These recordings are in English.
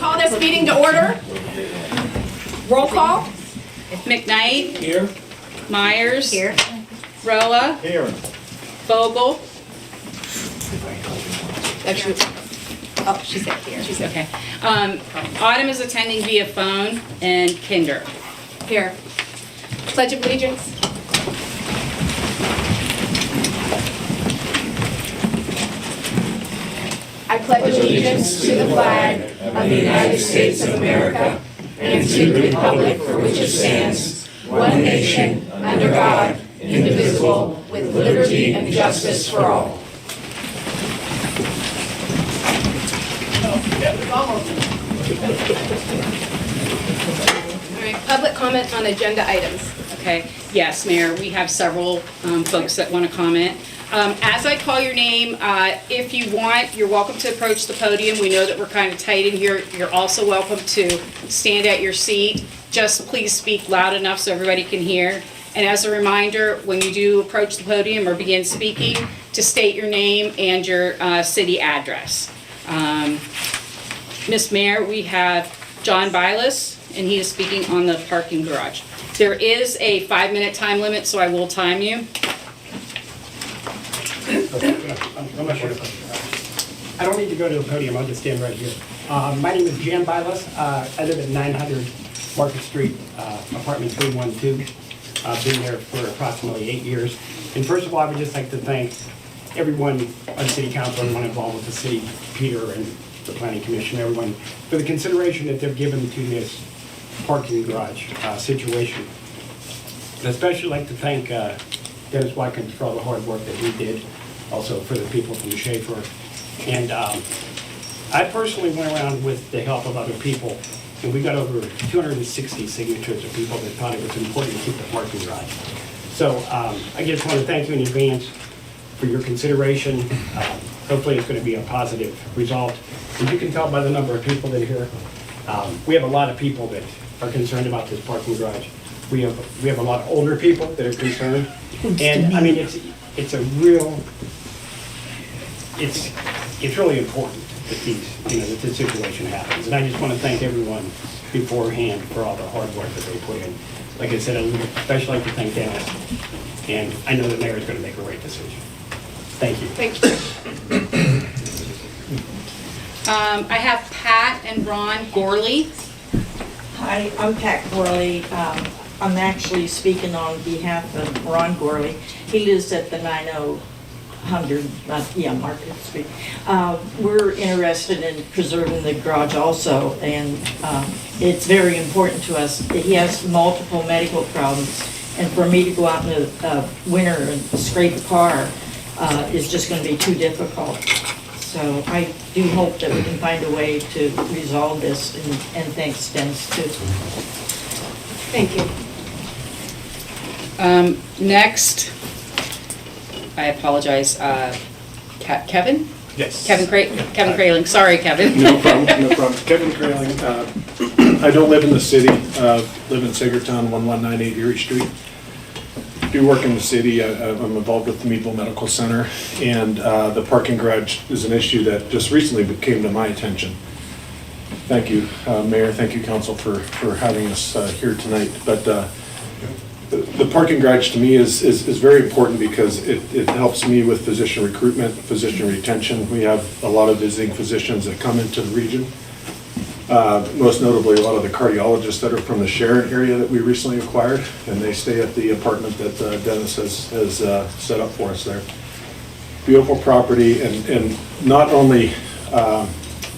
Call this meeting to order. Roll call. McKnight. Here. Myers. Here. Roa. Here. Vogel. Oh, she said here. She's okay. Autumn is attending via phone, and Kinder. Here. Pledge of Allegiance. I pledge allegiance to the flag of the United States of America and to the republic for which it stands, one nation, under God, indivisible, with liberty and justice for all. All right, public comment on agenda items. Okay, yes, Mayor, we have several folks that want to comment. As I call your name, if you want, you're welcome to approach the podium. We know that we're kind of tight in here. You're also welcome to stand at your seat. Just please speak loud enough so everybody can hear. And as a reminder, when you do approach the podium or begin speaking, to state your name and your city address. Ms. Mayor, we have John Bilas, and he is speaking on the parking garage. There is a 5-minute time limit, so I will time you. I don't need to go to the podium, I'll just stand right here. My name is Jan Bilas. I live at 900 Market Street, apartment 312. I've been there for approximately 8 years. And first of all, I would just like to thank everyone on the city council, everyone involved with the city, Peter and the planning commission, everyone, for the consideration that they've given to this parking garage situation. And especially like to thank Dennis Watkins for all the hard work that he did, also for the people from Schaefer. And I personally went around with the help of other people, and we got over 260 signatures of people that thought it was important to keep the parking garage. So I just want to thank you in advance for your consideration. Hopefully it's going to be a positive result. As you can tell by the number of people that are here, we have a lot of people that are concerned about this parking garage. We have a lot of older people that are concerned, and I mean it's really important that that this situation happens. And I just want to thank everyone beforehand for all the hard work that they put in. Like I said, I would especially like to thank Dennis, and I know the mayor is going to make a right decision. Thank you. Thank you. I have Pat and Ron Gorley. Hi, I'm Pat Gorley. I'm actually speaking on behalf of Ron Gorley. He lives at the 9000 Market Street. We're interested in preserving the garage also, and it's very important to us. He has multiple medical problems, and for me to go out in the winter and scrape a car is just going to be too difficult. So I do hope that we can find a way to resolve this, and thanks, Dennis, too. Thank you. Next, I apologize, Kevin? Yes. Kevin Kraling, sorry, Kevin. No problem, no problem. Kevin Kraling. I don't live in the city, live in Sagertown, 1198 Erie Street. do work in the city. I'm involved with the Meadville Medical Center, and the parking garage is an issue that just recently came to my attention. Thank you, Mayor, thank you, Council, for having us here tonight. But the parking garage to me is very important because it helps me with physician recruitment, physician retention. We have a lot of visiting physicians that come into the region. Most notably, a lot of the cardiologists that are from the Sharon area that we recently acquired, and they stay at the apartment that Dennis has set up for us there. Beautiful property, and not only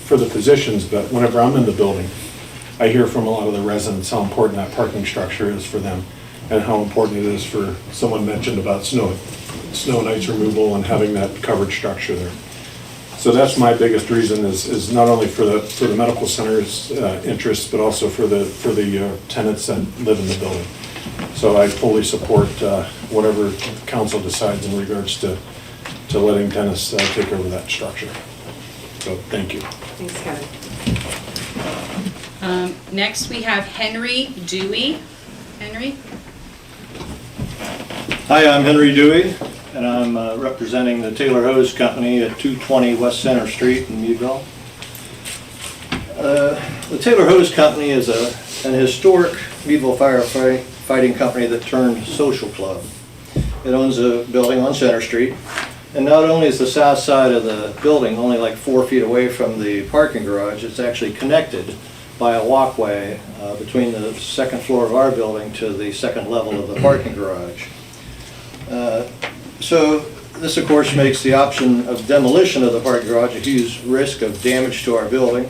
for the physicians, but whenever I'm in the building, I hear from a lot of the residents how important that parking structure is for them, and how important it is for, someone mentioned about snow and ice removal and having that covered structure there. So that's my biggest reason is not only for the medical center's interests, but also for the tenants that live in the building. So I fully support whatever council decides in regards to letting Dennis take over that structure. So thank you. Thanks, Kevin. Next, we have Henry Dewey. Henry? Hi, I'm Henry Dewey, and I'm representing the Taylor Hose Company at 220 West Center Street in Meadville. The Taylor Hose Company is an historic Meadville firefighting company that turned social club. It owns a building on Center Street, and not only is the south side of the building only like 4 feet away from the parking garage, it's actually connected by a walkway between the second floor of our building to the second level of the parking garage. So this, of course, makes the option of demolition of the parking garage a huge risk of damage to our building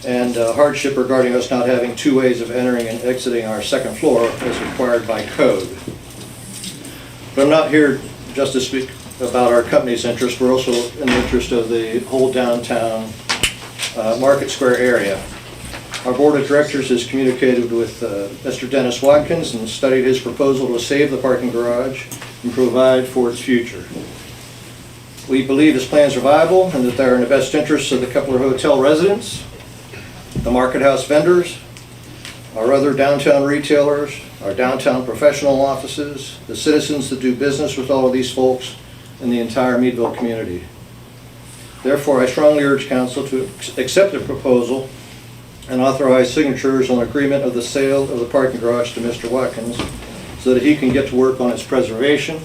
and hardship regarding us not having 2 ways of entering and exiting our second floor as required by code. But I'm not here just to speak about our company's interest. We're also in the interest of the whole downtown Market Square area. Our board of directors has communicated with Mr. Dennis Watkins and studied his proposal to save the parking garage and provide for its future. We believe his plans are viable and that they're in the best interests of the Kepler Hotel residents, the Market House vendors, our other downtown retailers, our downtown professional offices, the citizens that do business with all of these folks, and the entire Meadville community. Therefore, I strongly urge council to accept the proposal and authorize signatures on agreement of the sale of the parking garage to Mr. Watkins so that he can get to work on its preservation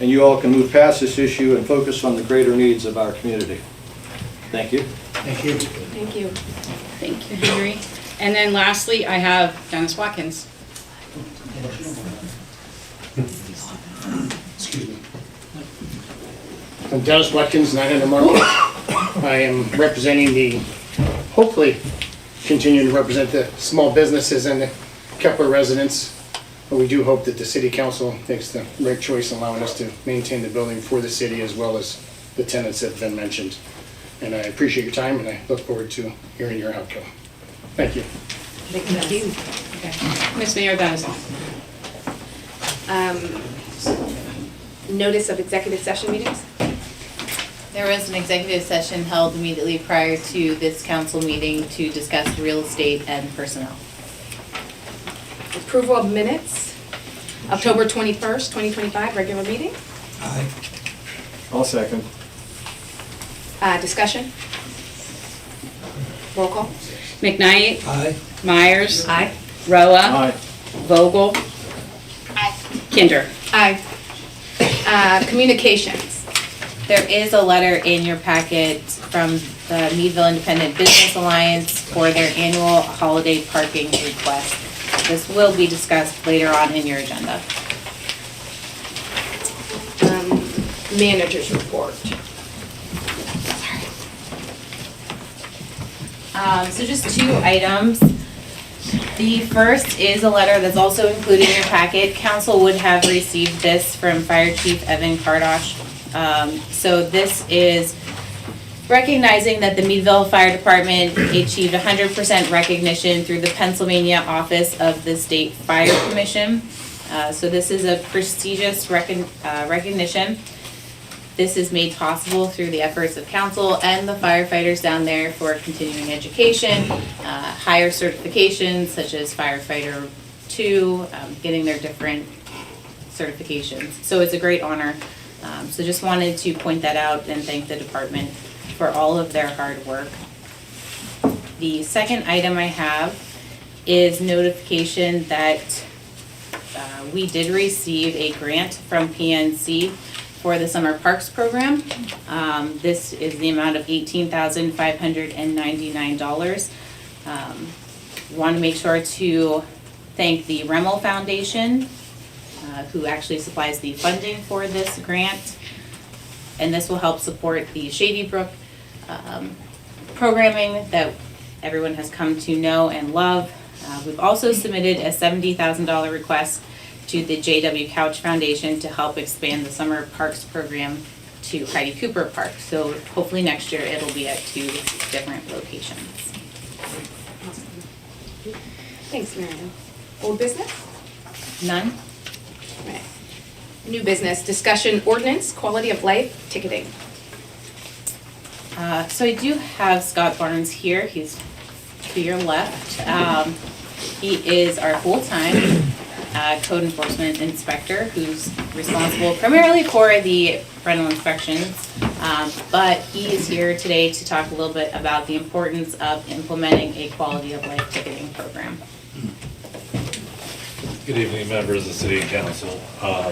and you all can move past this issue and focus on the greater needs of our community. Thank you. Thank you. Thank you. Thank you, Henry. And then lastly, I have Dennis Watkins. Excuse me. I'm Dennis Watkins, 900 Market. I am representing hopefully continuing to represent the small businesses and the Kepler residents. But we do hope that the city council makes the right choice in allowing us to maintain the building for the city as well as the tenants that have been mentioned. And I appreciate your time and I look forward to hearing your outcome. Thank you. Thank you. Okay. Ms. Mayor, that is all. Notice of executive session meetings? There was an executive session held immediately prior to this council meeting to discuss real estate and personnel. Approval of minutes, October 21st, 2025, regular meeting. Aye. I'll second. Discussion? Roll call? McKnight, Aye. Myers, Aye. Roa, Aye. Vogel, Kinder. Aye. Communications. There is a letter in your packet from the Meadville Independent Business Alliance for their annual holiday parking request. This will be discussed later on in your agenda. Manager's report. So just 2 items. The first is a letter that's also included in your packet. Council would have received this from Fire Chief Evan Kardosh. So this is recognizing that the Meadville Fire Department achieved 100% recognition through the Pennsylvania Office of the State Fire Commission. So this is a prestigious recognition. This is made possible through the efforts of council and the firefighters down there for continuing education, higher certifications such as Firefighter 2, getting their different certifications. So it's a great honor. So just wanted to point that out and thank the department for all of their hard work. The second item I have is notification that we did receive a grant from PNC for the Summer Parks Program. This is the amount of $18,599. Want to make sure to thank the Remmel Foundation, who actually supplies the funding for this grant. And this will help support the Shady Brook programming that everyone has come to know and love. We've also submitted a $70,000 request to the J.W. Couch Foundation to help expand the Summer Parks Program to Heidi Cooper Park. So hopefully next year it'll be at 2 different locations. Thanks, Marion. Old business? None? Right. New business, discussion ordinance, quality of life, ticketing. So I do have Scott Barnes here. He's to your left. He is our full-time code enforcement inspector who's responsible primarily for the rental inspections. But he is here today to talk a little bit about the importance of implementing a quality of life ticketing program. Good evening, members of the City Council.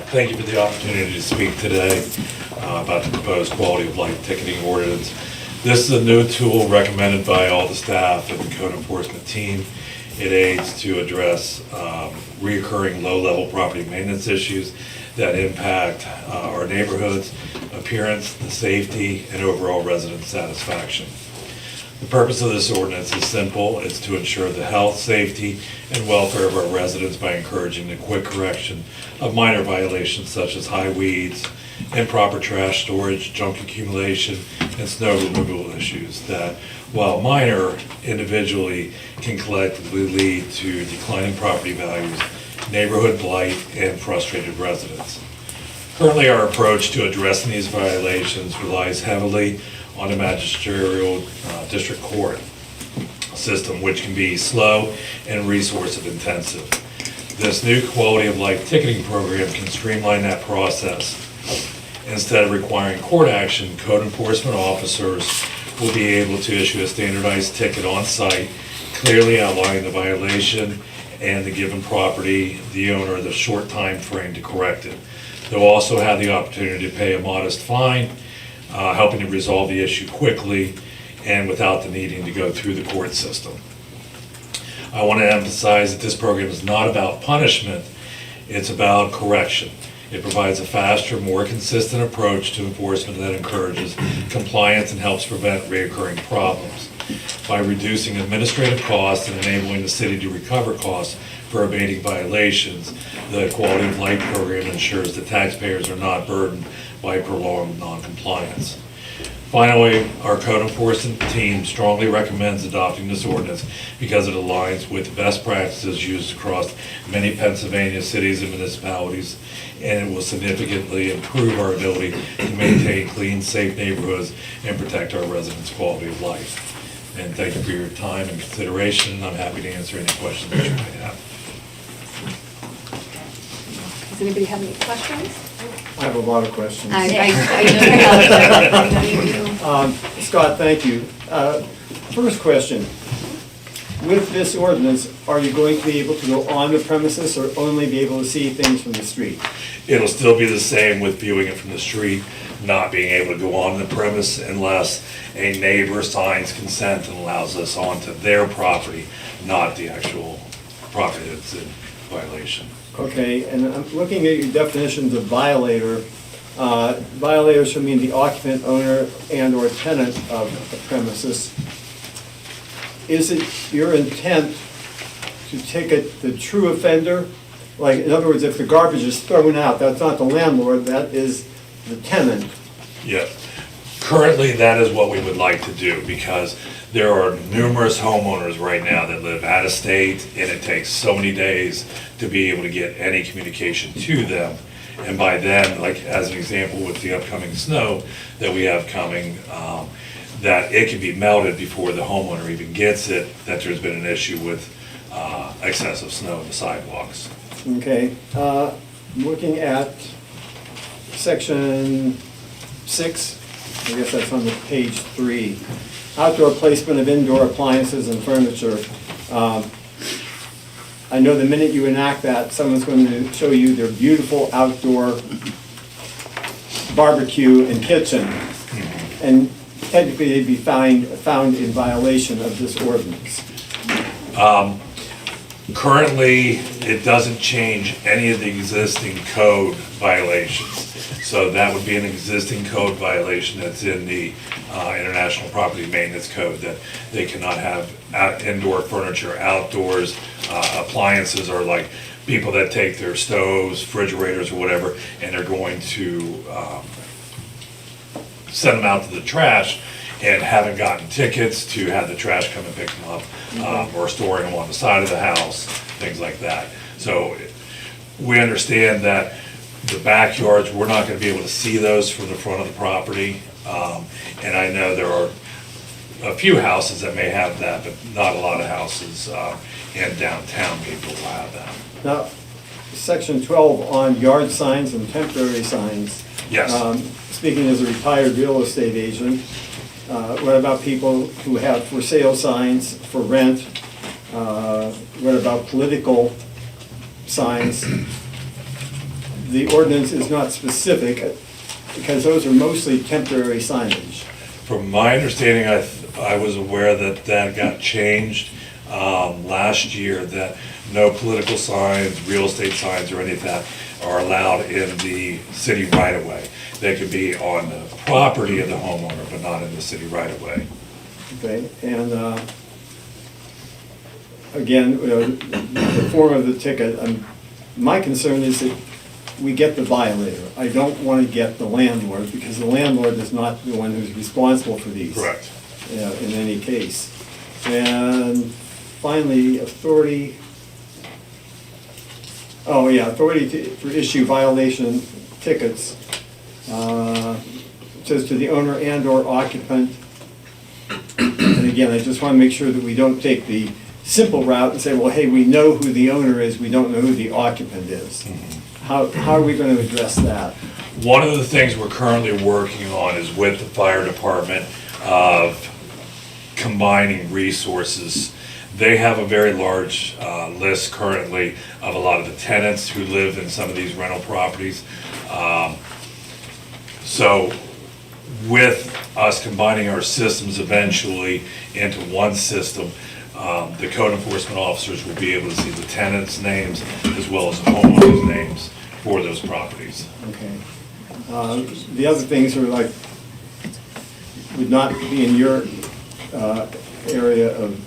Thank you for the opportunity to speak today about the proposed quality of life ticketing ordinance. This is a new tool recommended by all the staff and the code enforcement team. It aids to address reoccurring low-level property maintenance issues that impact our neighborhoods, appearance, the safety, and overall resident satisfaction. The purpose of this ordinance is simple. It's to ensure the health, safety, and welfare of our residents by encouraging the quick correction of minor violations such as high weeds, improper trash storage, junk accumulation, and snow removal issues that, while minor, individually can collectively lead to declining property values, neighborhood blight, and frustrated residents. Currently, our approach to addressing these violations relies heavily on the magisterial district court system, which can be slow and resource intensive. This new quality of life ticketing program can streamline that process. Instead of requiring court action, code enforcement officers will be able to issue a standardized ticket on site, clearly outlining the violation and the given property, the owner, the short time frame to correct it. They'll also have the opportunity to pay a modest fine, helping to resolve the issue quickly and without the needing to go through the court system. I want to emphasize that this program is not about punishment, it's about correction. It provides a faster, more consistent approach to enforcement that encourages compliance and helps prevent recurring problems. By reducing administrative costs and enabling the city to recover costs for abating violations, the Quality of Life program ensures that taxpayers are not burdened by prolonged non-compliance. Finally, our code enforcement team strongly recommends adopting this ordinance because it aligns with best practices used across many Pennsylvania cities and municipalities, and it will significantly improve our ability to maintain clean, safe neighborhoods and protect our residents' quality of life. And thank you for your time and consideration. I'm happy to answer any questions that you might have. Does anybody have any questions? I have a lot of questions. I know you do. Scott, thank you. First question. With this ordinance, are you going to be able to go on the premises or only be able to see things from the street? It'll still be the same with viewing it from the street, not being able to go on the premise unless a neighbor signs consent and allows us onto their property, not the actual property that's in violation. Okay, and I'm looking at your definitions of violator. Violators should mean the occupant, owner, and/or tenant of the premises. Is it your intent to ticket the true offender? Like, in other words, if the garbage is thrown out, that's not the landlord, that is the tenant. Yeah. Currently, that is what we would like to do because there are numerous homeowners right now that live out of state and it takes so many days to be able to get any communication to them. And by then, like as an example with the upcoming snow that we have coming, that it can be melted before the homeowner even gets it, that there's been an issue with excessive snow in the sidewalks. Okay. looking at section 6, I guess that's on the page 3, outdoor placement of indoor appliances and furniture. I know the minute you enact that, someone's going to show you their beautiful outdoor barbecue and kitchen, and technically they'd be found in violation of this ordinance. Currently, it doesn't change any of the existing code violations. So that would be an existing code violation that's in the International Property Maintenance Code, that they cannot have indoor furniture outdoors. Appliances are like people that take their stoves, refrigerators, or whatever, and they're going to send them out to the trash and haven't gotten tickets to have the trash come and pick them up, or storing them on the side of the house, things like that. So we understand that the backyards, we're not gonna be able to see those from the front of the property. And I know there are a few houses that may have that, but not a lot of houses in downtown people will have that. Now, section 12 on yard signs and temporary signs. Yes. Speaking as a retired real estate agent, what about people who have for sale signs for rent? What about political signs? The ordinance is not specific, because those are mostly temporary signage. From my understanding, I was aware that that got changed last year, that no political signs, real estate signs, or any of that are allowed in the city right-of-way. They could be on the property of the homeowner, but not in the city right-of-way. Okay, and again, the form of the ticket, my concern is that we get the violator. I don't want to get the landlord, because the landlord is not the one who's responsible for these. Correct. In any case. And finally, authority to issue violation tickets. It says to the owner and/or occupant. And again, I just want to make sure that we don't take the simple route and say, well, hey, we know who the owner is, we don't know who the occupant is. How are we going to address that? One of the things we're currently working on is with the fire department of combining resources. They have a very large list currently of a lot of the tenants who live in some of these rental properties. So with us combining our systems eventually into one system, the code enforcement officers will be able to see the tenants' names as well as the homeowners' names for those properties. Okay. The other things are like, would not be in your area of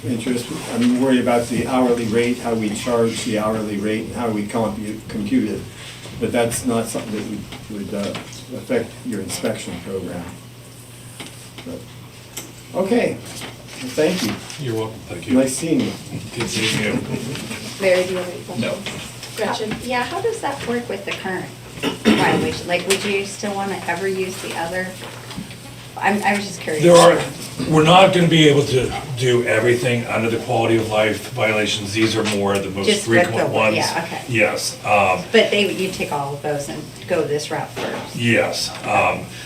interest. I'm worried about the hourly rate, how we charge the hourly rate, and how we compute it. But that's not something that would affect your inspection program. But, okay, well, thank you. You're welcome, thank you. Nice seeing you. Good seeing you. Mary, do you have any questions? No. Gretchen? Yeah, how does that work with the current violation? Like, would you still want to ever use the other? I was just curious. We're not gonna be able to do everything under the quality of life violations. These are more the most Just with frequent the- ones. yeah, okay. Yes, But you take all of those and go this route first? yes.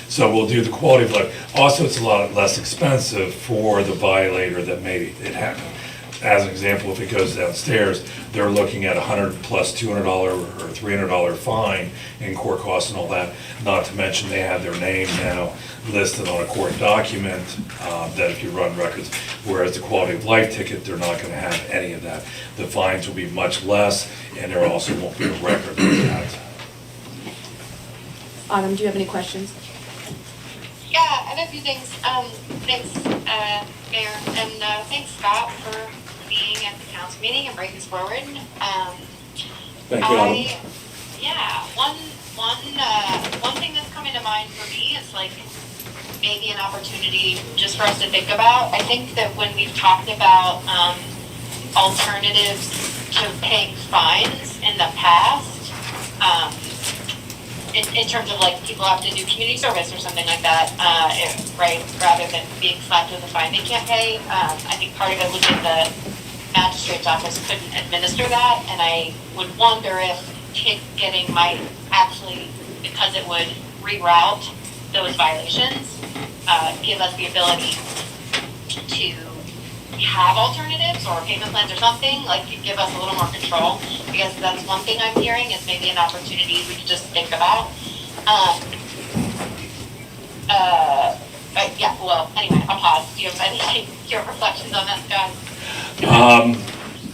So we'll do the quality of life. Also, it's a lot less expensive for the violator that made it happen. As an example, if it goes downstairs, they're looking at $100 plus $200 or $300 fine in court costs and all that. Not to mention they have their name now listed on a court document that if you run records, whereas the quality of life ticket, they're not gonna have any of that. The fines will be much less, and there also won't be a record of that. Autumn, do you have any questions? Yeah, I have a few things. Thanks, Mayor, and thanks, Scott, for being at the council meeting and bringing this forward. Thank you, Autumn. Yeah, one thing that's coming to mind for me is like maybe an opportunity just for us to think about. I think that when we've talked about alternatives to paying fines in the past, in terms of like people have to do community service or something like that, right, rather than being slapped with a fine they can't pay. I think part of it was that the magistrate's office couldn't administer that, and I would wonder if ticketing might actually, because it would reroute those violations, give us the ability to have alternatives or payment plans or something, like give us a little more control. Because that's one thing I'm hearing is maybe an opportunity we could just think about. Yeah, well, anyway, I'll pause. Do you have any your reflections on that, Scott?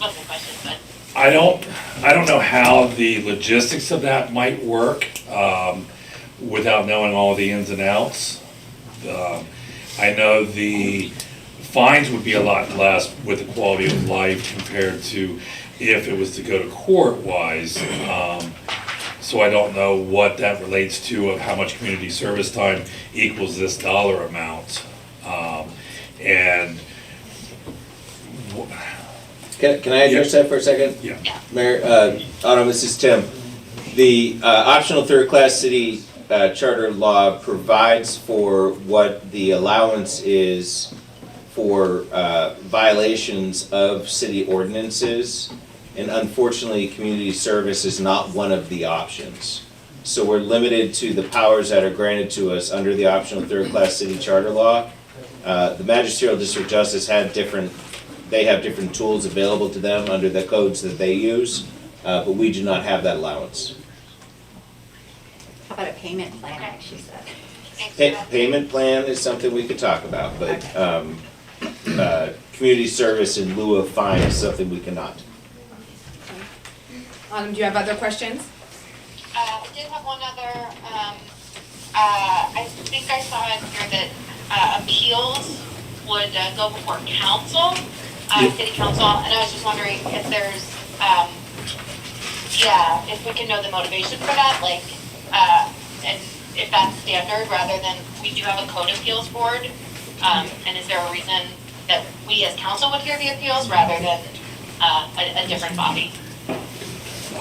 Wasn't a question, but. I don't know how the logistics of that might work, without knowing all the ins and outs. I know the fines would be a lot less with the quality of life compared to if it was to go to court wise. So I don't know what that relates to of how much community service time equals this dollar amount. And Can I address that for a second? yeah, Mayor, Autumn, this is Tim. The optional third-class city charter law provides for what the allowance is for violations of city ordinances, and unfortunately, community service is not one of the options. So we're limited to the powers that are granted to us under the optional third-class city charter law. The magisterial district justice have different tools available to them under the codes that they use, but we do not have that allowance. How about a payment plan, like she said? Payment plan is something we could talk about, but community service in lieu of fine is something we cannot. Do you have other questions? I did have one other, I think I saw in here that appeals would go before council, city council, and I was just wondering if there's, if we can know the motivation for that, like, and if that's standard rather than, we do have a code appeals board, and is there a reason that we as council would hear the appeals rather than a different body?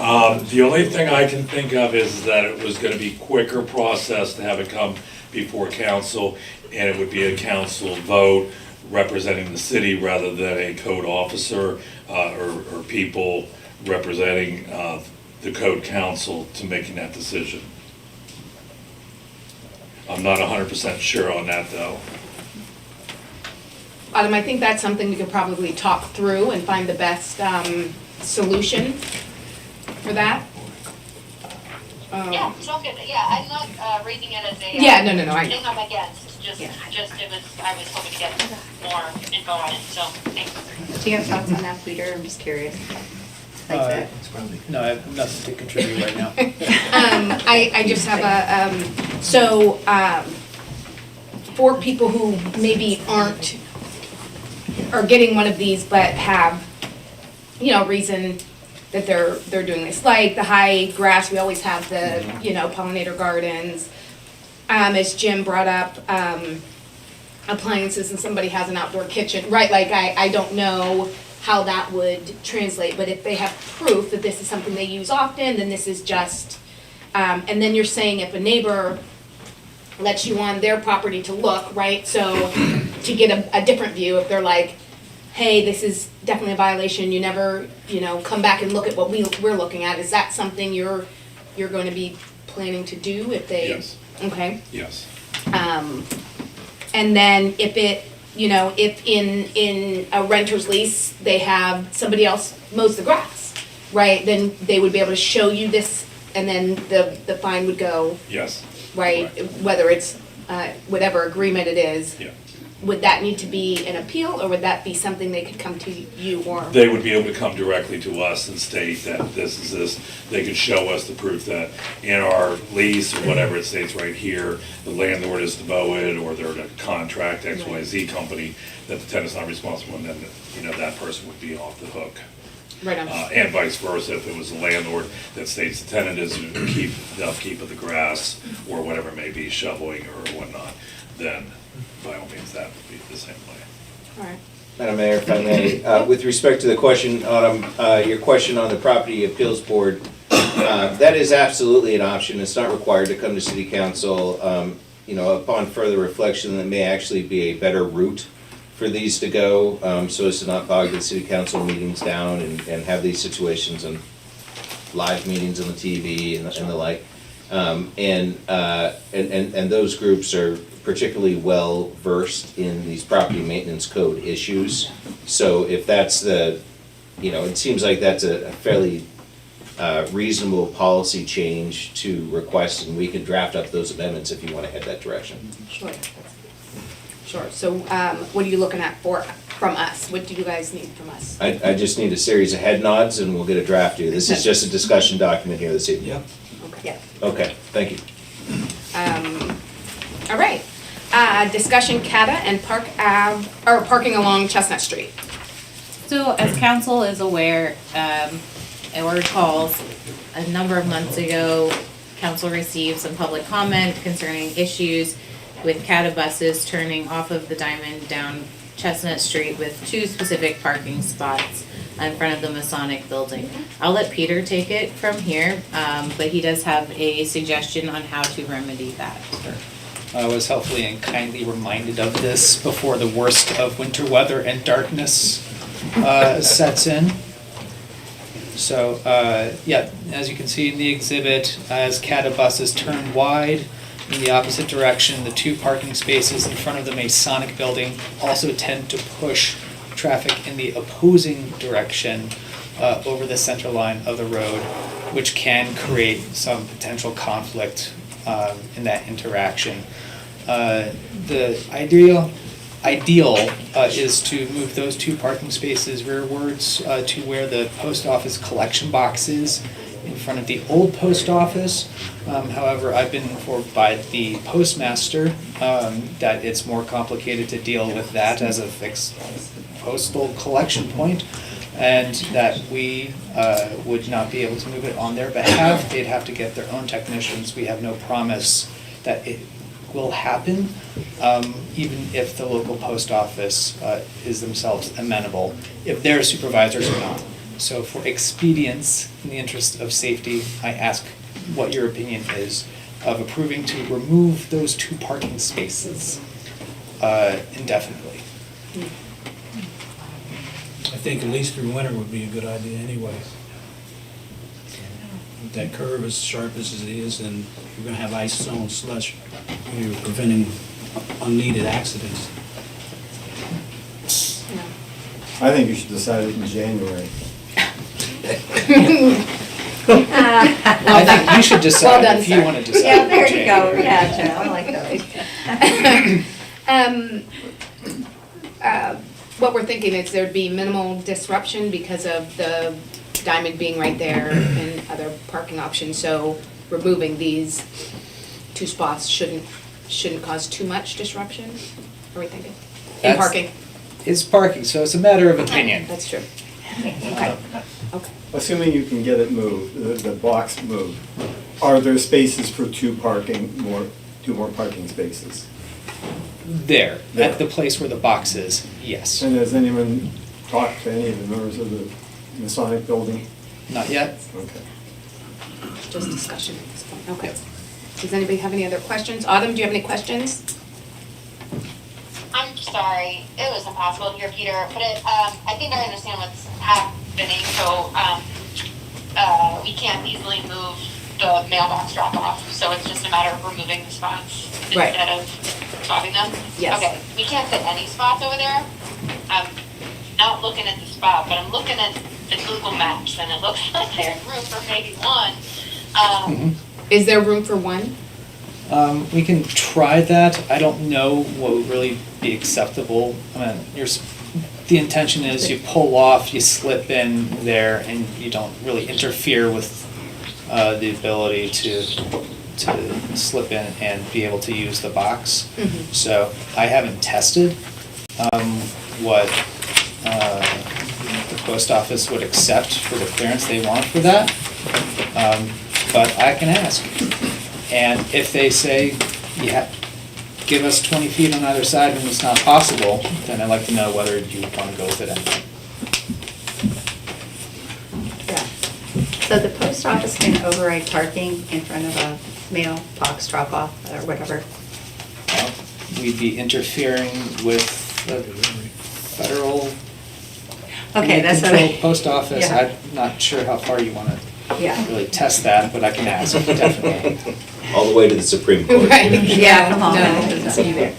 the only thing I can think of is that it was gonna be quicker process to have it come before council, and it would be a council vote representing the city rather than a code officer, or people representing, the code council to making that decision. I'm not 100% sure on that though. I think that's something we could probably talk through and find the best solution for that. Yeah, sounds good. Yeah, I'm not raising it as a Yeah, no, I know. thing I'm against. Just I was hoping to get more info on it. So thanks. Do you have thoughts on that, Peter? I'm just curious. Like that. No, I have nothing to contribute right now. I just have for people who maybe are getting one of these but have, reason that they're doing this, like the high grass, we always have the, pollinator gardens. As Jim brought up, appliances and somebody has an outdoor kitchen, right? Like I don't know how that would translate, but if they have proof that this is something they use often, then this is just, and then you're saying if a neighbor lets you on their property to look, right? So to get a different view, if they're like, hey, this is definitely a violation, you never, come back and look at what we're looking at, is that something you're going to be planning to do if they? Yes. Okay. Yes. And then if it, if in a renter's lease, they have somebody else mows the grass, right? Then they would be able to show you this, and then the fine would go, Yes. right? Correct. Whether it's whatever agreement it is. Yeah. Would that need to be an appeal, or would that be something they could come to you or? They would be able to come directly to us and state that this is this. They could show us the proof that in our lease or whatever it states right here, the landlord is to mow it, or they're to contract XYZ company, that the tenant's not responsible, and then, that person would be off the hook. Right on. And vice versa, if it was a landlord that states the tenant is to keep the upkeep of the grass or whatever it may be, shoveling or whatnot, then by all means, that would be the same way. All right. Madam Mayor, if I may, with respect to the question, Autumn, your question on the Property Appeals Board, that is absolutely an option. It's not required to come to City Council. Upon further reflection, that may actually be a better route for these to go, so as to not bog the City Council meetings down and have these situations. And live meetings on the TV and the like. And those groups are particularly well versed in these property maintenance code issues. So if that's it seems like that's a fairly reasonable policy change to request, and we can draft up those amendments if you want to head that direction. Sure. Sure, so what are you looking at from us? What do you guys need from us? I just need a series of head nods and we'll get a draft to you. This is just a discussion document here this evening. Yep. Okay. Okay, thank you. All right. Discussion CATA and parking along Chestnut Street. So as council is aware, or recalls, a number of months ago, council received some public comment concerning issues with CATA buses turning off of the Diamond down Chestnut Street with 2 specific parking spots in front of the Masonic building. I'll let Peter take it from here, but he does have a suggestion on how to remedy that. I was helpfully and kindly reminded of this before the worst of winter weather and darkness sets in. So, yeah, as you can see in the exhibit, as CATA buses turn wide in the opposite direction, the 2 parking spaces in front of the Masonic building also tend to push traffic in the opposing direction over the center line of the road, which can create some potential conflict in that interaction. The ideal is to move those 2 parking spaces rearwards to where the post office collection box is in front of the old post office. However, I've been informed by the postmaster that it's more complicated to deal with that as a fixed postal collection point, and that we would not be able to move it on their behalf. They'd have to get their own technicians. We have no promise that it will happen, even if the local post office is themselves amenable, if their supervisors are not. So for expedience, in the interest of safety, I ask what your opinion is of approving to remove those 2 parking spaces indefinitely. I think at least through winter would be a good idea anyway. With that curve as sharp as it is, and you're gonna have ice, snow, and slush, you're preventing unneeded accidents. I think you should decide it in January. I think you should decide if you want to decide. Yeah, there you go. Yeah, Joe, I like that. What we're thinking is there'd be minimal disruption because of the Diamond being right there and other parking options. So removing these 2 spots shouldn't cause too much disruption. Are we thinking? In parking. It's parking, so it's a matter of opinion. That's true. Okay. Okay. Assuming you can get it moved, the box moved, are there spaces for 2 more parking spaces? There, at the place where the box is, yes. And has anyone talked to any of the members of the Masonic building? Not yet. Okay. Just discussion at this point. Okay. Does anybody have any other questions? Autumn, do you have any questions? I'm sorry, it was impossible to hear Peter, but I think I understand what's happening, so we can't easily move the mailbox drop-off, so it's just a matter of removing the spots Right. instead of swapping them? Yes. Okay, we can't fit any spots over there. I'm not looking at the spot, but I'm looking at the Google Maps, and it looks like there's room for maybe 1. Is there room for 1? We can try that. I don't know what would really be acceptable. I mean, the intention is you pull off, you slip in there, and you don't really interfere with the ability to slip in and be able to use the box. Mm-hmm. So I haven't tested what the post office would accept for the clearance they want for that, but I can ask. And if they say, yeah, give us 20 feet on either side and it's not possible, then I'd like to know whether you want to go with it anyway. Yeah. So the post office can override parking in front of a mailbox drop-off or whatever? We'd be interfering with the federal Okay, that's what controlled post office. Yeah. I'm not sure how far you want to Yeah. really test that, but I can ask, definitely. All the way to the Supreme Court. Right, yeah, Come on. no, see you there.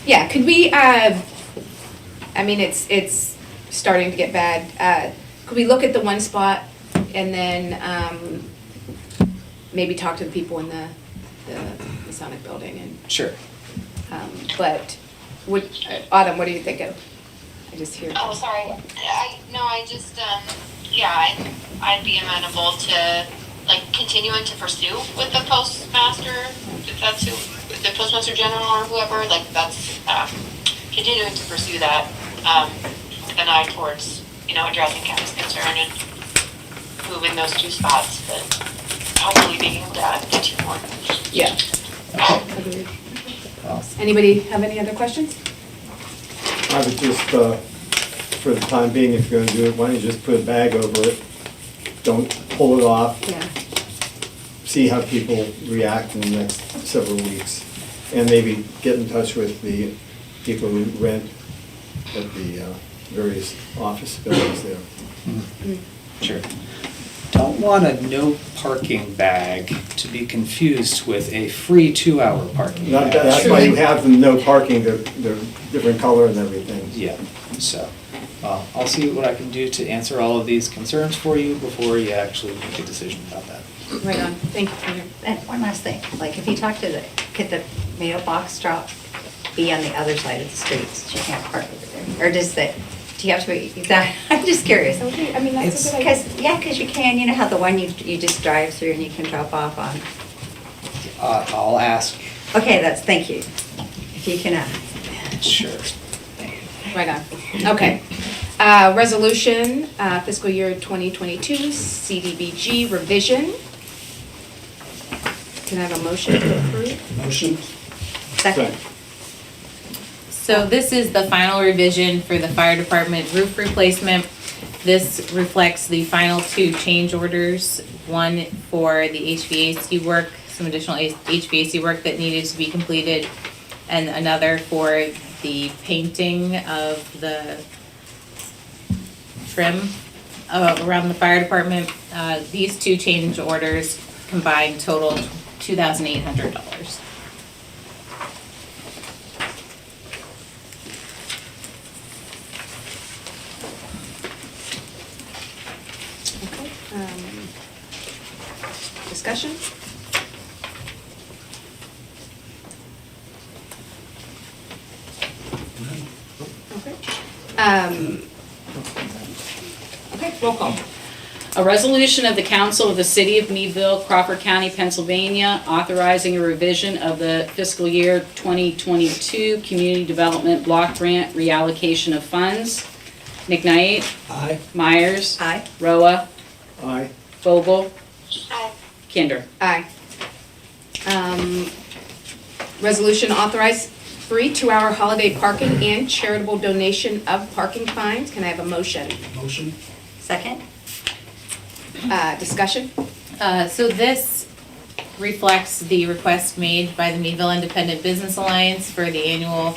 Yeah, could we, I mean, it's starting to get bad. Could we look at the one spot and then, maybe talk to the people in the Masonic building and, Sure. but, Autumn, what do you think of? I just hear. Oh, sorry. I just, yeah, I'd be amenable to, like, continuing to pursue with the postmaster, if that's who, the postmaster general or whoever, like, that's, continuing to pursue that, with an eye towards, addressing Kevin's concern and moving those two spots, but hopefully being able to add two more. Yeah. Agreed. Anybody have any other questions? I would just, for the time being, if you're gonna do it, why don't you just put a bag over it? Don't pull it off. Yeah. See how people react in the next several weeks. And maybe get in touch with the people who rent at the various office buildings there. Sure. Don't want a no parking bag to be confused with a free 2-hour parking bag. That's why you have them no parking, they're different color and everything. Yeah, so, I'll see what I can do to answer all of these concerns for you before you actually make a decision about that. Right on, thank you, Peter. And one last thing, like if you talk to could the mailbox drop be on the other side of the street, so you can't park over there? Or do you have to be, I'm just curious. I mean, that's a good idea. Because you can, you know how the one you just drive through and you can drop off on? I'll ask. Okay, thank you. If you can ask. Sure. Right on. Okay. Resolution, fiscal year 2022, CDBG revision. Can I have a motion to approve? Motion? Second. So this is the final revision for the fire department roof replacement. This reflects the final 2 change orders, one for the HVAC work, some additional HVAC work that needed to be completed, and another for the painting of the trim around the fire department. These 2 change orders combined total $2,800. Discussion? Okay. Okay, roll call. A resolution of the Council of the City of Meadville, Crawford County, Pennsylvania, authorizing a revision of the fiscal year 2022 Community Development Block Grant reallocation of funds. McKnight? Aye. Myers? Aye. Roa? Aye. Vogel? Aye. Kinder? Aye. Resolution authorize free 2-hour holiday parking and charitable donation of parking fines. Can I have a motion? Motion? Second? Discussion? So this reflects the request made by the Meadville Independent Business Alliance for the annual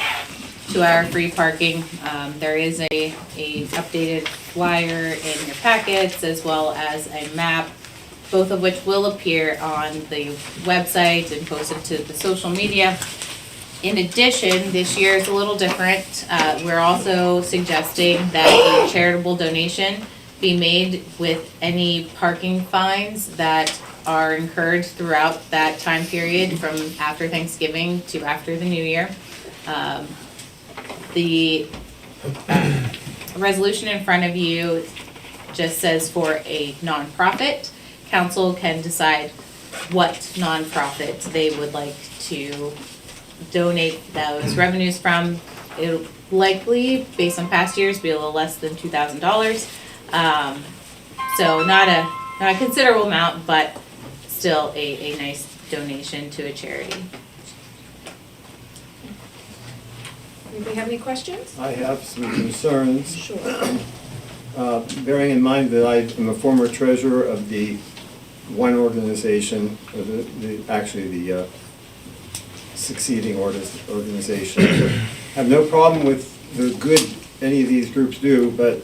2-hour free parking. There is a updated flyer in your packets as well as a map, both of which will appear on the website and posted to the social media. In addition, this year is a little different. We're also suggesting that a charitable donation be made with any parking fines that are incurred throughout that time period from after Thanksgiving to after the New Year. The resolution in front of you just says for a nonprofit. Council can decide what nonprofit they would like to donate those revenues from. It'll likely, based on past years, be a little less than $2,000. So not a considerable amount, but still a nice donation to a charity. Anybody have any questions? I have some concerns. Sure. Bearing in mind that I am a former treasurer of the one organization, actually the succeeding organization. I have no problem with the good any of these groups do, but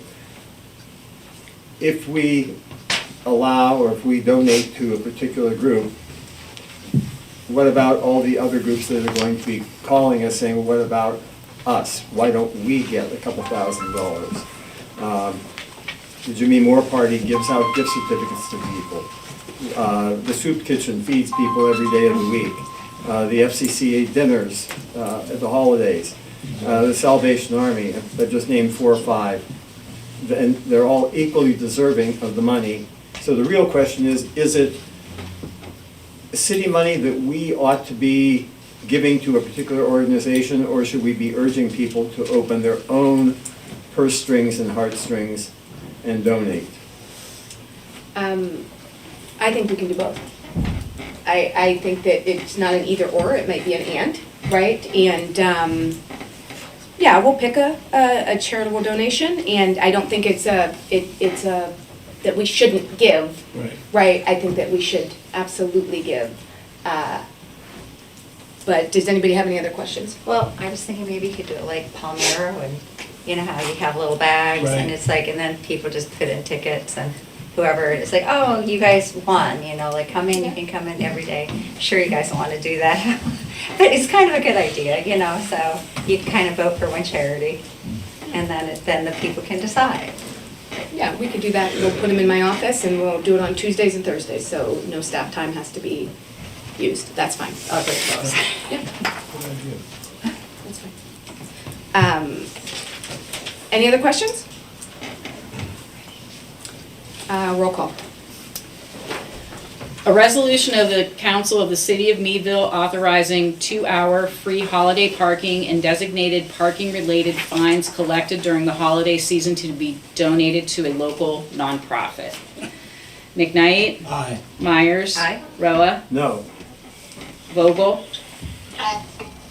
if we allow or if we donate to a particular group, what about all the other groups that are going to be calling us saying, well, what about us? Why don't we get a couple $1,000s? The Jimmy Moore Party gives out gift certificates to people. The Soup Kitchen feeds people every day of the week. The FCCA dinners at the holidays. The Salvation Army, I've just named 4 or 5. And they're all equally deserving of the money. So the real question is it city money that we ought to be giving to a particular organization, or should we be urging people to open their own purse strings and heartstrings and donate? I think we can do both. I think that it's not an either or, it might be an and, right? And yeah, we'll pick a charitable donation, and I don't think it's a that we shouldn't give. Right. Right? I think that we should absolutely give. But does anybody have any other questions? Well, I was thinking maybe you could do it like Palmero, and you know how you have little bags, Right. and it's like, and then people just put in tickets, and whoever, it's like, oh, you guys won, you know, like come in, you can come in every day. Sure, you guys don't want to do that, but it's kind of a good idea, you know, so you can kind of vote for one charity, and then the people can decide. Yeah, we could do that. We'll put them in my office, and we'll do it on Tuesdays and Thursdays, so no staff time has to be used. That's fine. I'll do those. Yeah. That's fine. Any other questions? Roll call. A resolution of the Council of the City of Meadville authorizing 2-hour free holiday parking and designated parking-related fines collected during the holiday season to be donated to a local nonprofit. McKnight? Aye. Myers? Aye. Roa? No. Vogel? Aye.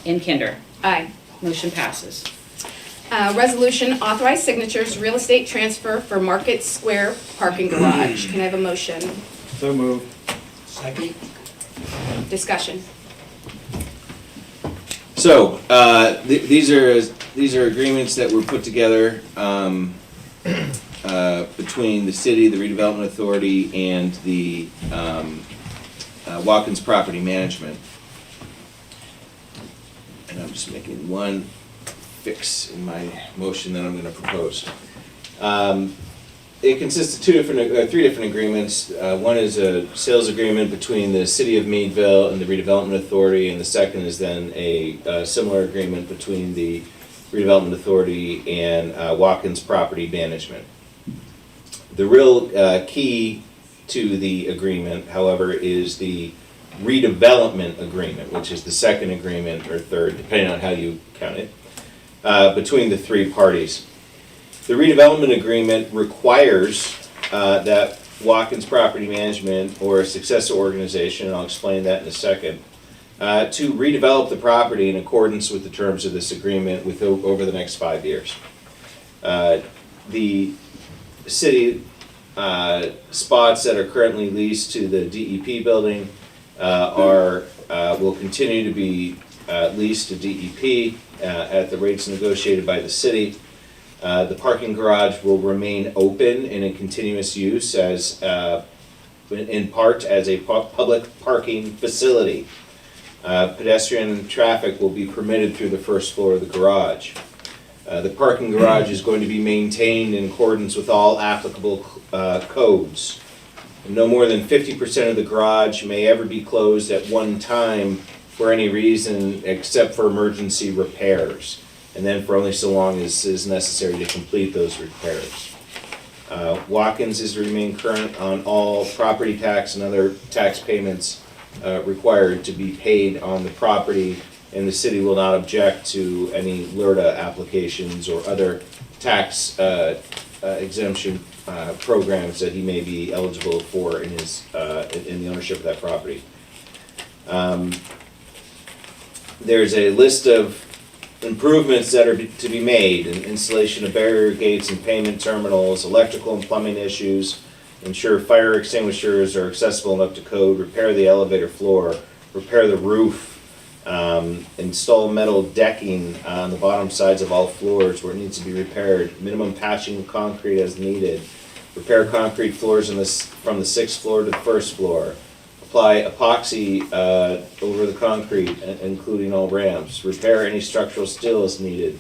And Kinder. Aye. Motion passes. Resolution authorized signatures, real estate transfer for Market Square parking garage. Can I have a motion? So moved. Second? Discussion. So, these are agreements that were put together between the city, the redevelopment authority, and the Watkins Property Management. And I'm just making one fix in my motion that I'm going to propose. It consists of 3 different agreements. One is a sales agreement between the City of Meadville and the Redevelopment Authority, and the second is then a similar agreement between the Redevelopment Authority and Watkins Property Management. The real key to the agreement, however, is the redevelopment agreement, which is the second agreement or third, depending on how you count it, between the 3 parties. The redevelopment agreement requires that Watkins Property Management or a successor organization, and I'll explain that in a second, to redevelop the property in accordance with the terms of this agreement over the next 5 years. The city spots that are currently leased to the DEP building will continue to be leased to DEP at the rates negotiated by the city. The parking garage will remain open and in continuous use in part as a public parking facility. Pedestrian traffic will be permitted through the first floor of the garage. The parking garage is going to be maintained in accordance with all applicable codes. No more than 50% of the garage may ever be closed at one time for any reason except for emergency repairs, and then for only so long as is necessary to complete those repairs. Watkins is to remain current on all property tax and other tax payments required to be paid on the property, and the city will not object to any LRTA applications or other tax exemption programs that he may be eligible for in the ownership of that property. There's a list of improvements that are to be made: installation of barrier gates and payment terminals, electrical and plumbing issues, ensure fire extinguishers are accessible and up to code, repair the elevator floor, repair the roof, install metal decking on the bottom sides of all floors where it needs to be repaired, minimum patching of concrete as needed, repair concrete floors from the 6th floor to the 1st floor, apply epoxy over the concrete, including all ramps, repair any structural steel as needed,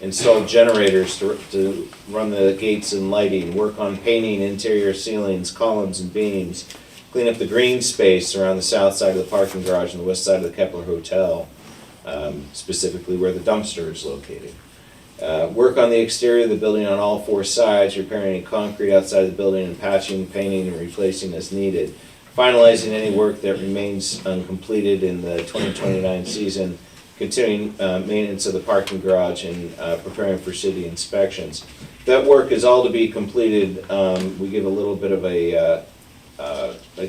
install generators to run the gates and lighting, work on painting interior ceilings, columns, and beams, clean up the green space around the south side of the parking garage and the west side of the Kepler Hotel, specifically where the dumpster is located. Work on the exterior of the building on all 4 sides, repairing any concrete outside the building and patching, painting, and replacing as needed. Finalizing any work that remains uncompleted in the 2029 season, continuing maintenance of the parking garage, and preparing for city inspections. That work is all to be completed. We give a little bit of a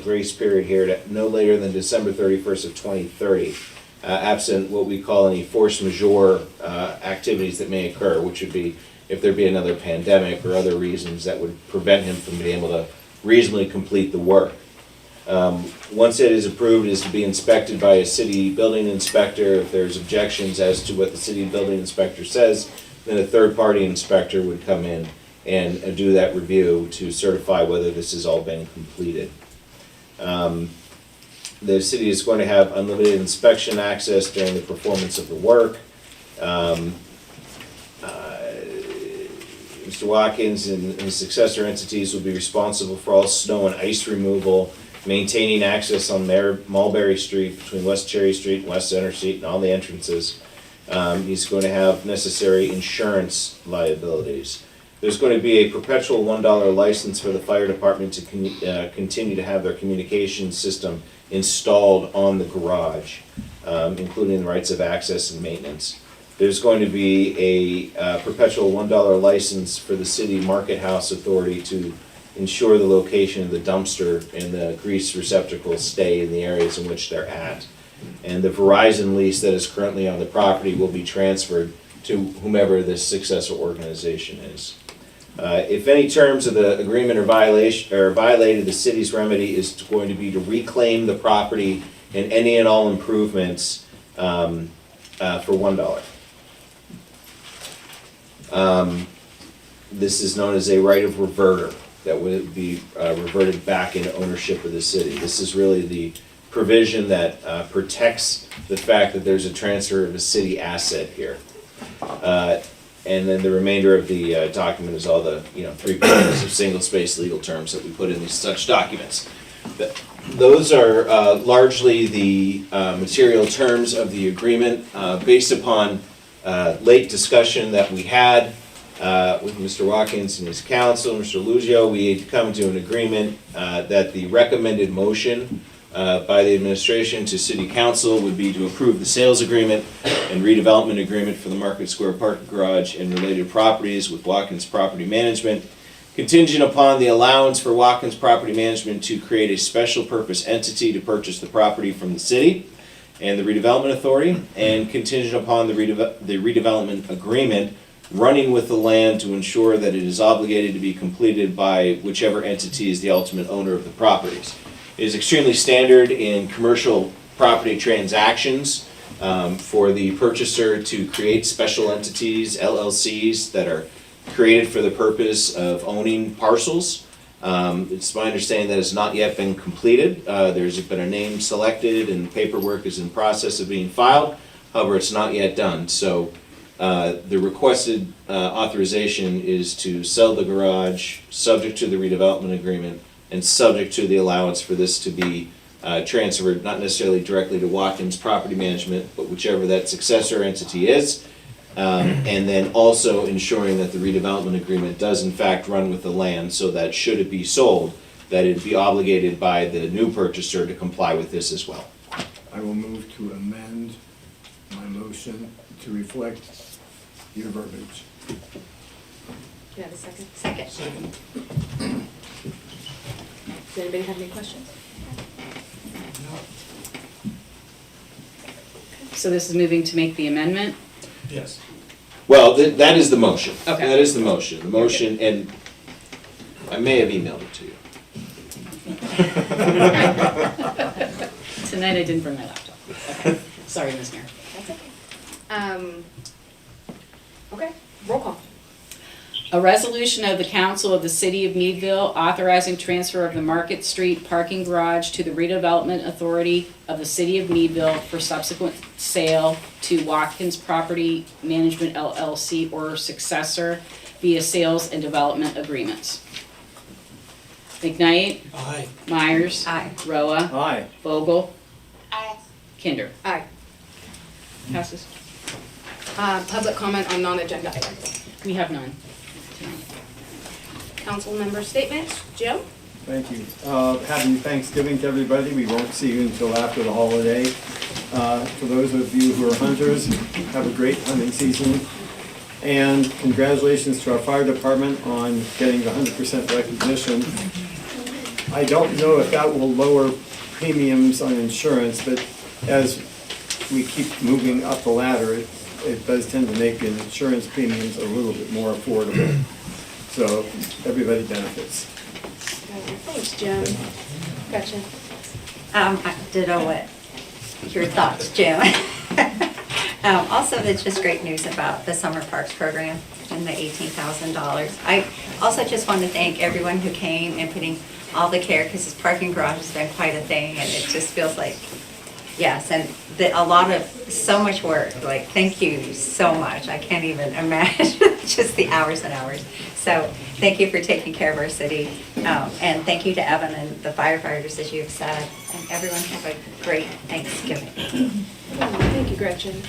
grace period here to no later than December 31st of 2030, absent what we call any force majeure activities that may occur, which would be if there be another pandemic or other reasons that would prevent him from being able to reasonably complete the work. Once it is approved, it is to be inspected by a city building inspector. If there's objections as to what the city building inspector says, then a third-party inspector would come in and do that review to certify whether this has all been completed. The city is going to have unlimited inspection access during the performance of the work. Mr. Watkins and his successor entities will be responsible for all snow and ice removal, maintaining access on Mulberry Street between West Cherry Street and West Center Street and all the entrances. He's going to have necessary insurance liabilities. There's going to be a perpetual $1 license for the fire department to continue to have their communication system installed on the garage, including the rights of access and maintenance. There's going to be a perpetual $1 license for the city market house authority to ensure the location of the dumpster and the grease receptacles stay in the areas in which they're at. And the Verizon lease that is currently on the property will be transferred to whomever the successor organization is. If any terms of the agreement are violated, the city's remedy is going to be to reclaim the property and any and all improvements for $1. This is known as a right of reverter that would be reverted back into ownership of the city. This is really the provision that protects the fact that there's a transfer of a city asset here. And then the remainder of the document is all the 3 pages of single-space legal terms that we put in these such documents. Those are largely the material terms of the agreement based upon late discussion that we had with Mr. Watkins and his counsel, Mr. Lugio. We had come to an agreement that the recommended motion by the administration to City Council would be to approve the sales agreement and redevelopment agreement for the Market Square Parking Garage and related properties with Watkins Property Management, contingent upon the allowance for Watkins Property Management to create a special purpose entity to purchase the property from the city and the redevelopment authority, and contingent upon the redevelopment agreement running with the land to ensure that it is obligated to be completed by whichever entity is the ultimate owner of the properties. It is extremely standard in commercial property transactions for the purchaser to create special entities, LLCs, that are created for the purpose of owning parcels. It's my understanding that it's not yet been completed. There's been a name selected and paperwork is in process of being filed. However, it's not yet done. So the requested authorization is to sell the garage subject to the redevelopment agreement and subject to the allowance for this to be transferred, not necessarily directly to Watkins Property Management, but whichever that successor entity is. And then also ensuring that the redevelopment agreement does in fact run with the land so that should it be sold, that it be obligated by the new purchaser to comply with this as well. I will move to amend my motion to reflect your verbiage. Do you have a second? Second. Does anybody have any questions? So this is moving to make the amendment? Yes. Well, that is the motion. Okay. That is the motion. The motion, and I may have emailed it to you. Tonight I didn't bring my laptop. Okay. Sorry, Ms. Mayor. That's okay. Okay, roll call. A resolution of the Council of the City of Meadville authorizing transfer of the Market Street parking garage to the Redevelopment Authority of the City of Meadville for subsequent sale to Watkins Property Management LLC or successor via sales and development agreements. McKnight, Aye. Myers, Aye. Roa, Aye. Vogel, Aye. Kinder. Aye. Passes. Public comment on non-agenda items. We have none. Council member statements. Jim? Thank you. Happy Thanksgiving to everybody. We won't see you until after the holiday. For those of you who are hunters, have a great hunting season. And congratulations to our fire department on getting the 100% recognition. I don't know if that will lower premiums on insurance, but as we keep moving up the ladder, it does tend to make the insurance premiums a little bit more affordable. So everybody benefits. Thanks, Jim. Gretchen? I ditto what your thoughts, Jim. Also, it's just great news about the summer parks program and the $18,000. I also just want to thank everyone who came and putting all the care, because this parking garage has been quite a thing, and it just feels like, yes, and a lot of, so much work, like, thank you so much. I can't even imagine just the hours and hours. So thank you for taking care of our city, and thank you to Evan and the firefighters, as you've said, and everyone have a great Thanksgiving. Thank you, Gretchen.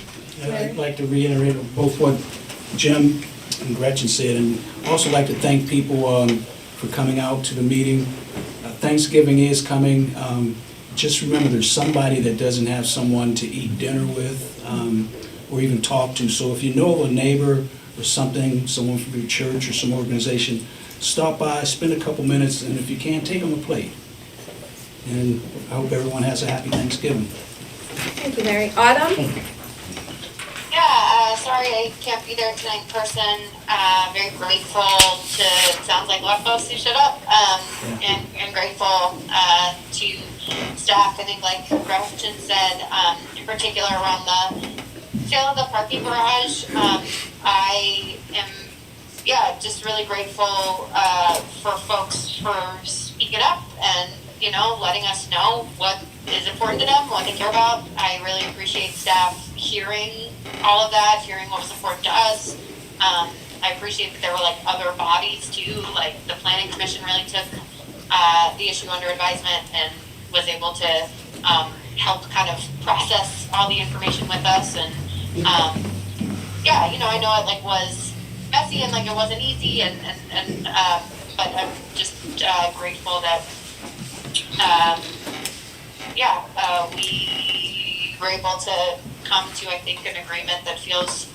I'd like to reiterate both what Jim and Gretchen said, and also like to thank people for coming out to the meeting. Thanksgiving is coming. Just remember, there's somebody that doesn't have someone to eat dinner with or even talk to. So if you know of a neighbor or something, someone from your church or some organization, stop by, spend a couple minutes, and if you can, take them a plate. And I hope everyone has a happy Thanksgiving. Thank you, Mary. Autumn? Yeah, sorry I can't be there tonight in person. Very grateful to, it sounds like a lot of folks who showed up, and grateful to staff. I think like Gretchen said, in particular around the sale of the parking garage, I am, just really grateful for folks for speaking up and, letting us know what is important to them, what they care about. I really appreciate staff hearing all of that, hearing what was important to us. I appreciate that there were like other bodies too, like the planning commission really took the issue under advisement and was able to help kind of process all the information with us. And I know it like was messy and like it wasn't easy, but I'm just grateful that we were able to come to, I think, an agreement that feels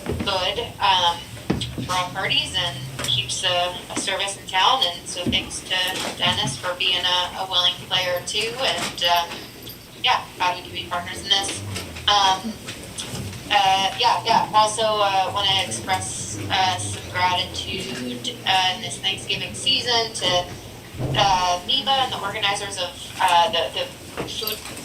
good for all parties and keeps a service in town. And so thanks to Dennis for being a willing player too, and happy to be partners in this. Also want to express some gratitude in this Thanksgiving season to NEMA and the organizers of the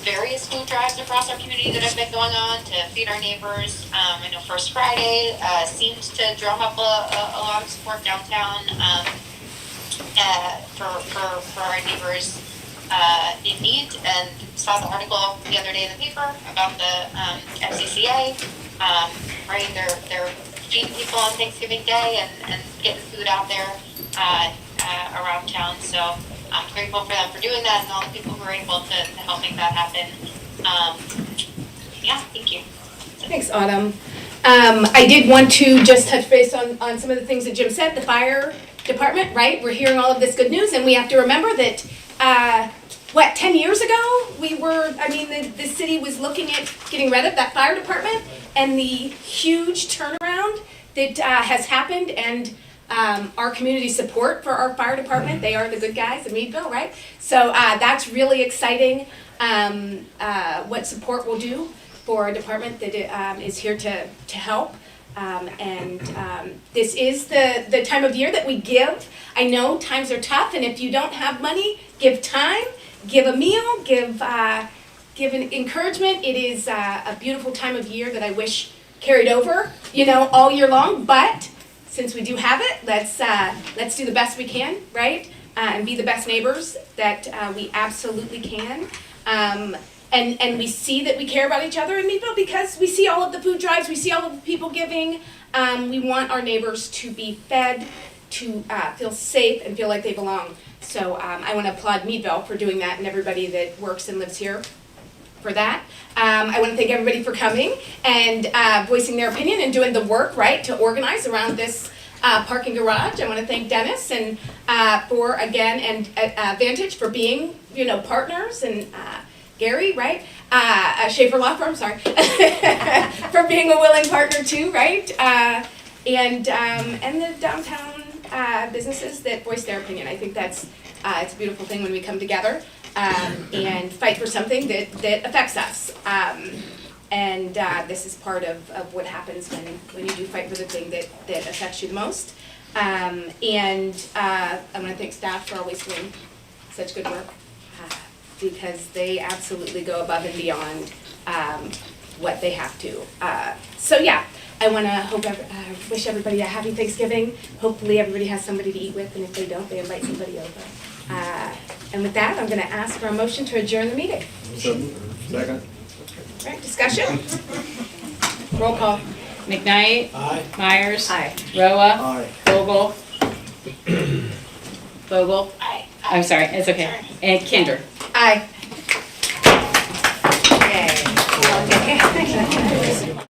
various food drives across our community that have been going on to feed our neighbors. I know First Friday seems to drum up a lot of support downtown for our neighbors in need, and saw the article the other day in the paper about the FCCA. Right, they're feeding people on Thanksgiving Day and getting food out there around town. So I'm grateful for them for doing that and all the people who were able to help make that happen. Thank you. Thanks, Autumn. I did want to just touch base on some of the things that Jim said. The fire department, right? We're hearing all of this good news, and we have to remember that 10 years ago, the city was looking at getting rid of that fire department, and the huge turnaround that has happened, and our community support for our fire department. They are the good guys in Meadville, right? So that's really exciting, what support will do for a department that is here to help. This is the time of year that we give. I know times are tough, and if you don't have money, give time, give a meal, give an encouragement. It is a beautiful time of year that I wish carried over, all year long, but since we do have it, let's do the best we can, right? And be the best neighbors that we absolutely can. And we see that we care about each other in Meadville because we see all of the food drives, we see all of the people giving. We want our neighbors to be fed, to feel safe and feel like they belong. So I want to applaud Meadville for doing that and everybody that works and lives here for that. I want to thank everybody for coming and voicing their opinion and doing the work, right, to organize around this parking garage. I want to thank Dennis and for, again, and Vantage for being, partners, and Gary, right? Schaefer Law Firm, sorry, for being a willing partner too, right? And the downtown businesses that voice their opinion. I think that's it's a beautiful thing when we come together and fight for something that affects us. And this is part of what happens when you do fight for the thing that affects you the most. And I want to thank staff for always doing such good work because they absolutely go above and beyond what they have to. So yeah, I want to wish everybody a happy Thanksgiving. Hopefully everybody has somebody to eat with, and if they don't, they invite somebody over. And with that, I'm going to ask for a motion to adjourn the meeting. Second. Right, discussion? Roll call. McKnight. Aye. Myers. Aye. Roa. Aye. Vogel. Vogel. Aye. I'm sorry, it's okay. And Kinder. Aye. Yay. Okay.